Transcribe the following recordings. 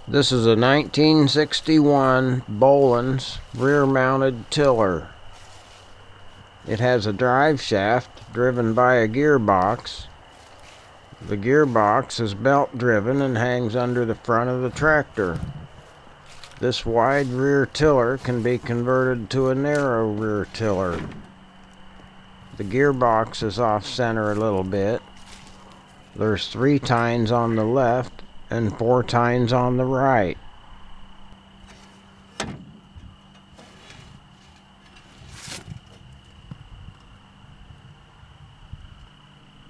This is a 1961 Bolens Rear Mounted Tiller. It has a drive shaft driven by a gearbox. The gearbox is belt driven and hangs under the front of the tractor. This wide rear tiller can be converted to a narrow rear tiller. The gearbox is off center a little bit. There's 3 tines on the left and 4 tines on the right.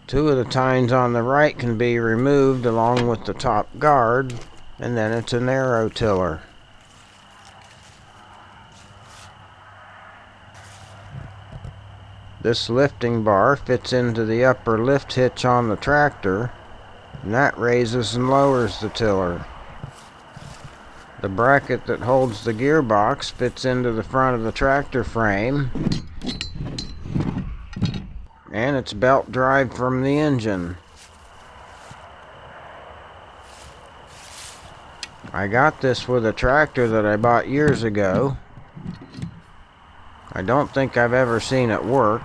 Two of the tines on the right can be removed along with the top guard, and then it's a narrow tiller. This lifting bar fits into the upper lift hitch on the tractor, and that raises and lowers the tiller. The bracket that holds the gearbox fits into the front of the tractor frame, and it's belt drive from the engine. I got this with a tractor that I bought years ago. I don't think I've ever seen it work.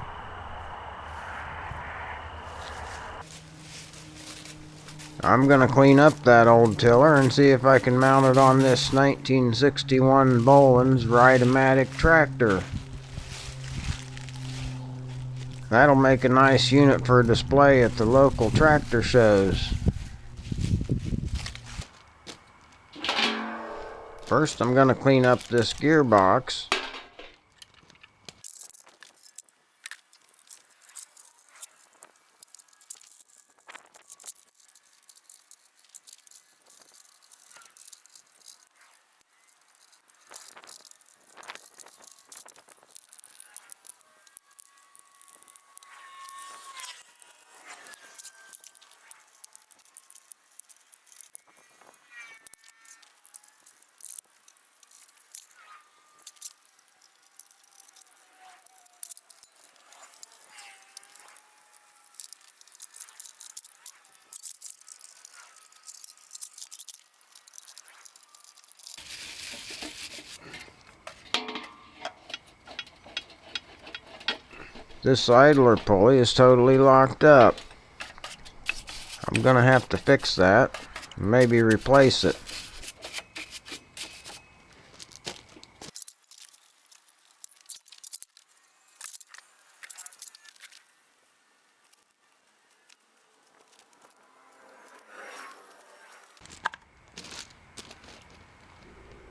I'm gonna clean up that old tiller and see if I can mount it on this 1961 Bolens Ride-a-matic tractor. That'll make a nice unit for display at the local tractor shows. First, I'm gonna clean up this gearbox. This idler pulley is totally locked up. I'm gonna have to fix that, maybe replace it.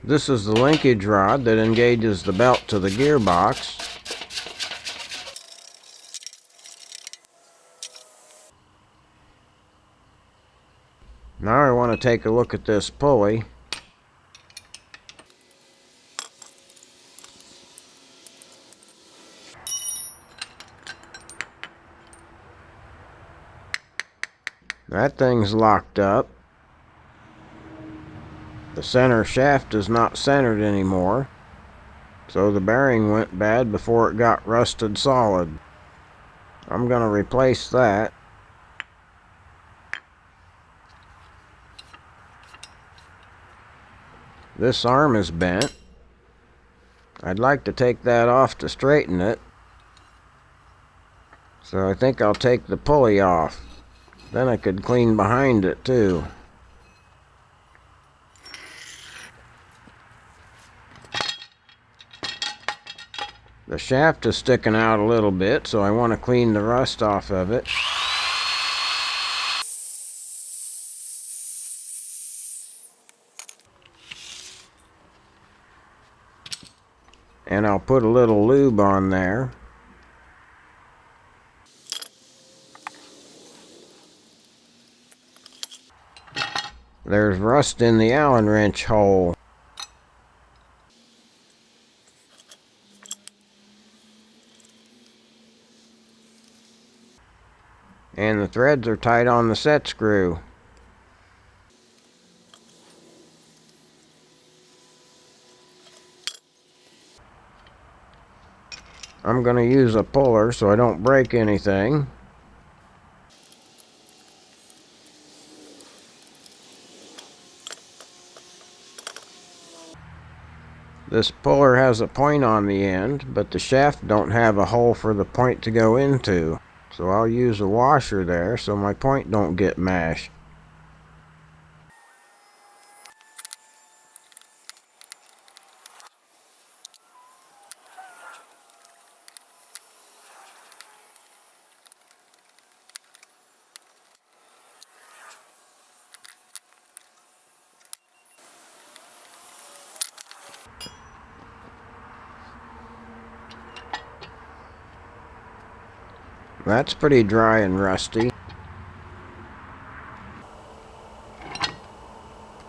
This is the linkage rod that engages the belt to the gearbox. Now I want to take a look at this pulley. That thing's locked up. The center shaft is not centered anymore, so the bearing went bad before it got rusted solid. I'm going to replace that. This arm is bent. I'd like to take that off to straighten it. So I think I'll take the pulley off. Then I could clean behind it too. The shaft is sticking out a little bit, so I want to clean the rust off of it. And I'll put a little lube on there. There's rust in the Allen wrench hole. And the threads are tight on the set screw. I'm going to use a puller so I don't break anything. This puller has a point on the end, but the shaft don't have a hole for the point to go into. So I'll use a washer there so my point don't get mashed. That's pretty dry and rusty.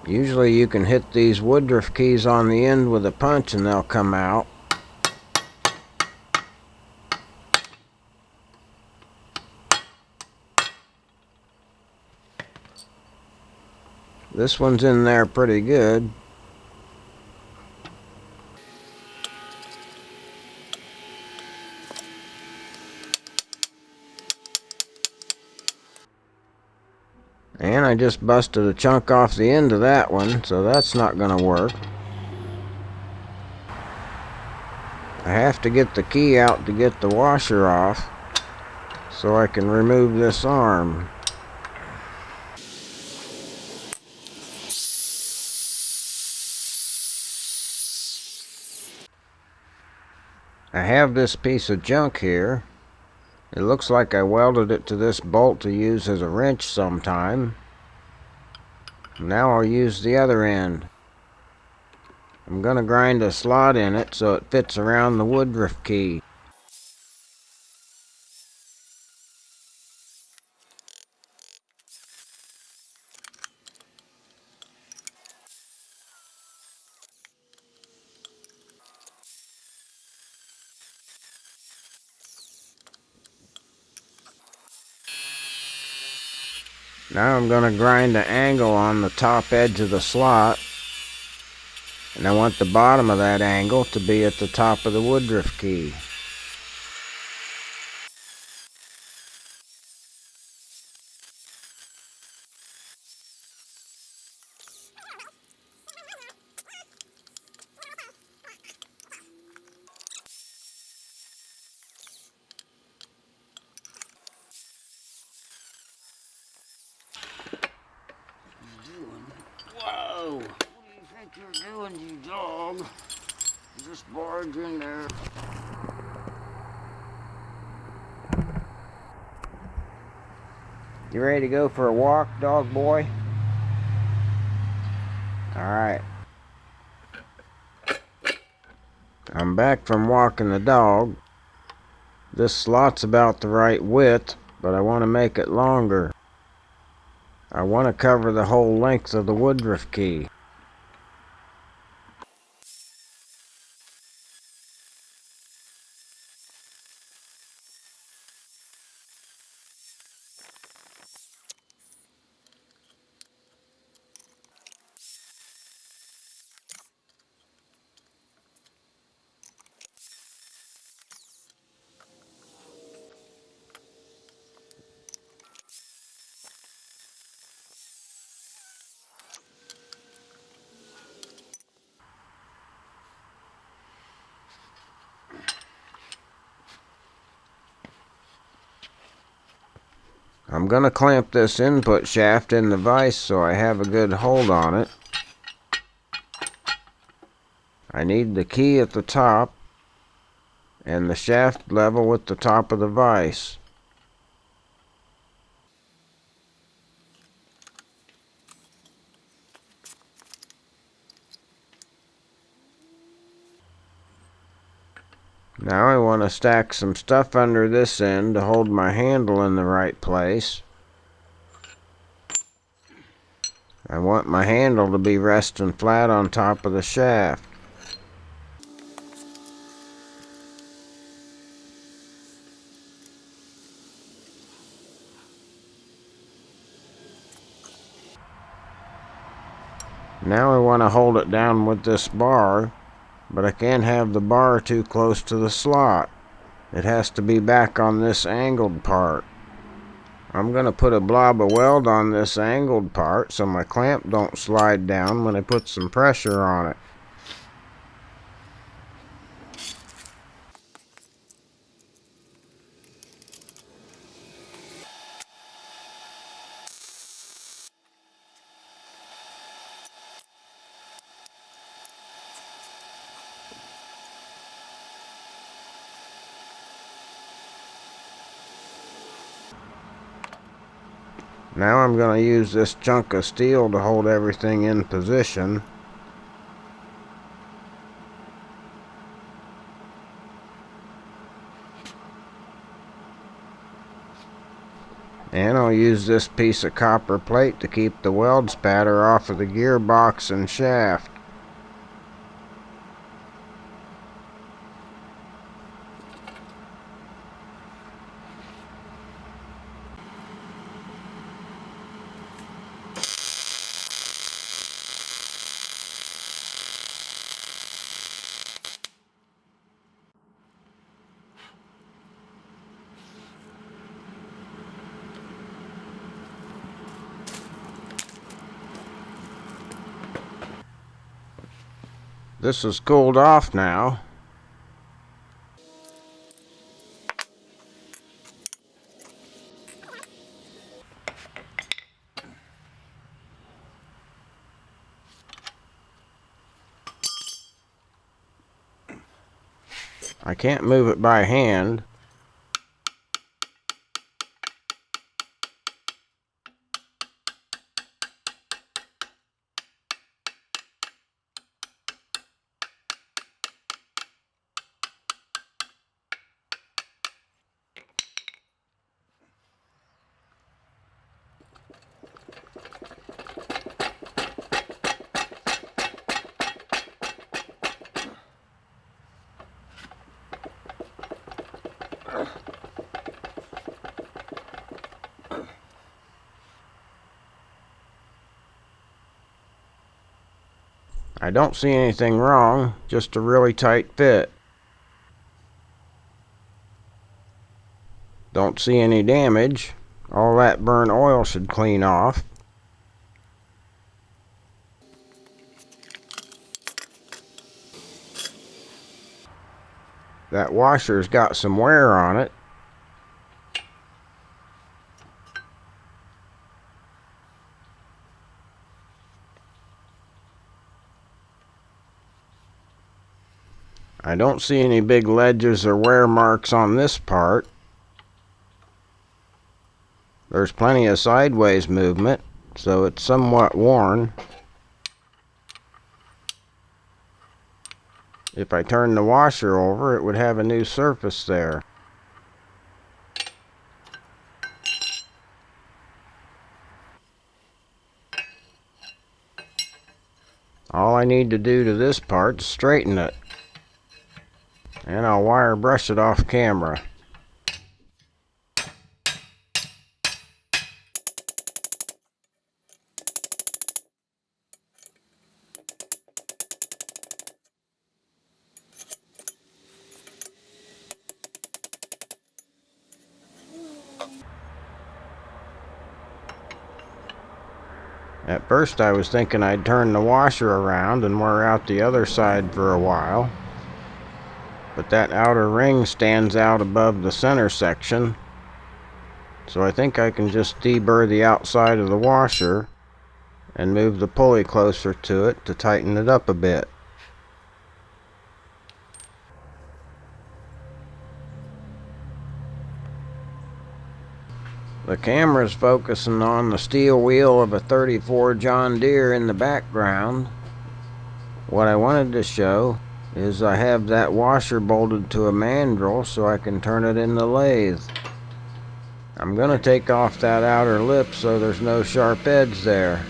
Usually you can hit these Woodruff keys on the end with a punch and they'll come out. This one's in there pretty good. And I just busted a chunk off the end of that one, so that's not going to work. I have to get the key out to get the washer off so I can remove this arm. I have this piece of junk here. It looks like I welded it to this bolt to use as a wrench sometime. Now I'll use the other end. I'm going to grind a slot in it so it fits around the Woodruff key. Now I'm going to grind an angle on the top edge of the slot, and I want the bottom of that angle to be at the top of the Woodruff key. Whoa! What do you think you're doing, you dog? Just barge in there. You ready to go for a walk, dog boy? Alright. I'm back from walking the dog. This slot's about the right width, but I want to make it longer. I want to cover the whole length of the Woodruff key. I'm going to clamp this input shaft in the vise so I have a good hold on it. I need the key at the top and the shaft level with the top of the vise. Now I want to stack some stuff under this end to hold my handle in the right place. I want my handle to be resting flat on top of the shaft. Now I want to hold it down with this bar, but I can't have the bar too close to the slot. It has to be back on this angled part. I'm going to put a blob of weld on this angled part so my clamp don't slide down when I put some pressure on it. Now I'm going to use this chunk of steel to hold everything in position. And I'll use this piece of copper plate to keep the weld spatter off of the gearbox and shaft. This is cooled off now. I can't move it by hand. I don't see anything wrong, just a really tight fit. Don't see any damage. All that burnt oil should clean off. That washer's got some wear on it. I don't see any big ledges or wear marks on this part. There's plenty of sideways movement, so it's somewhat worn. If I turn the washer over, it would have a new surface there. All I need to do to this part is straighten it. And I'll wire brush it off camera. At first I was thinking I'd turn the washer around and wear out the other side for a while. But that outer ring stands out above the center section, so I think I can just deburr the outside of the washer and move the pulley closer to it to tighten it up a bit. The camera's focusing on the steel wheel of a 34 John Deere in the background. What I wanted to show is I have that washer bolted to a mandrel so I can turn it in the lathe. I'm going to take off that outer lip so there's no sharp edge there.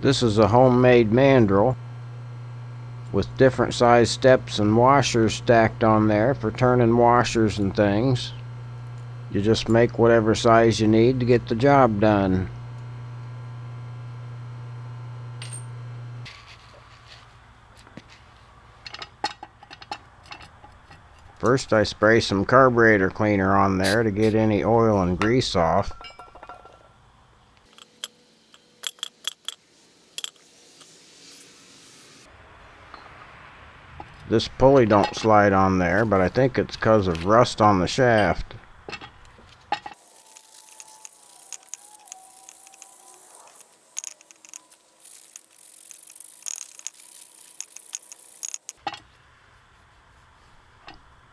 This is a homemade mandrel with different size steps and washers stacked on there for turning washers and things. You just make whatever size you need to get the job done. First I spray some carburetor cleaner on there to get any oil and grease off. This pulley don't slide on there, but I think it's because of rust on the shaft.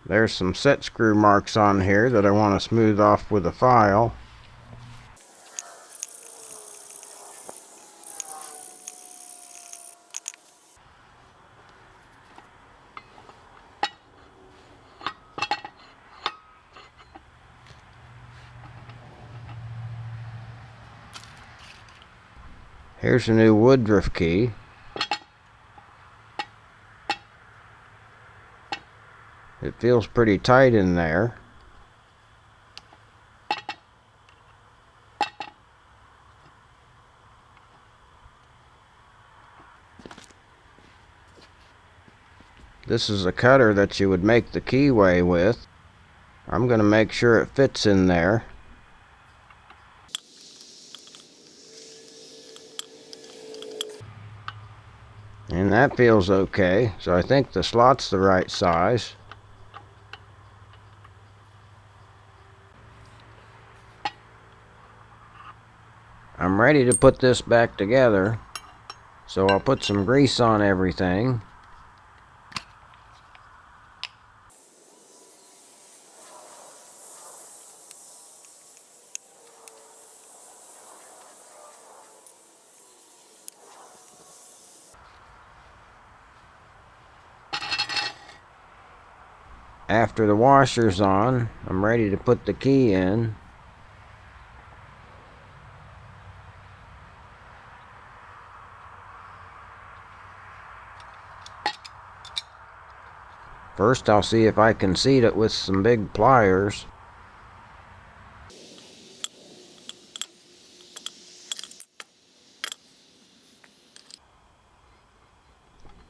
There's some set screw marks on here that I want to smooth off with a file. Here's a new Woodruff key. It feels pretty tight in there. This is a cutter that you would make the keyway with. I'm going to make sure it fits in there. And that feels okay, so I think the slot's the right size. I'm ready to put this back together, so I'll put some grease on everything. After the washer's on, I'm ready to put the key in. First, I'll see if I can seat it with some big pliers.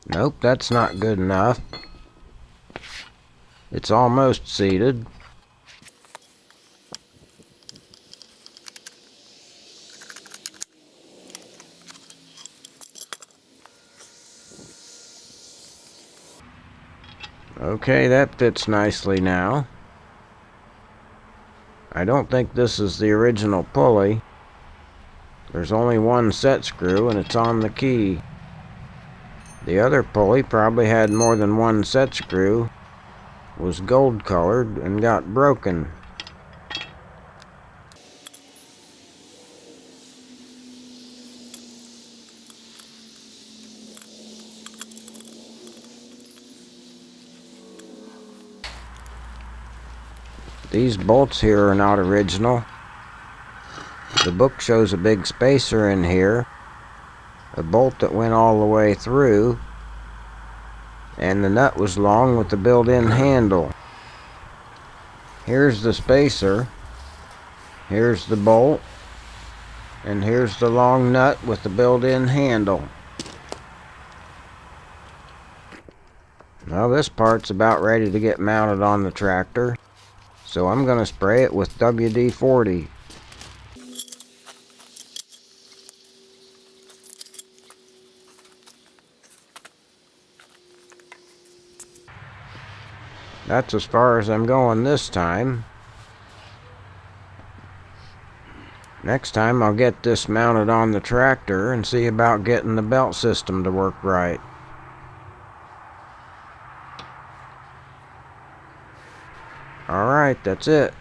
Nope, that's not good enough. It's almost seated. Okay, that fits nicely now. I don't think this is the original pulley. There's only one set screw and it's on the key. The other pulley probably had more than one set screw, was gold colored, and got broken. These bolts here are not original. The book shows a big spacer in here, a bolt that went all the way through, and the nut was long with the built-in handle. Here's the spacer, here's the bolt, and here's the long nut with the built-in handle. Now this part's about ready to get mounted on the tractor, so I'm going to spray it with WD-40. That's as far as I'm going this time. Next time I'll get this mounted on the tractor and see about getting the belt system to work right. Alright, that's it.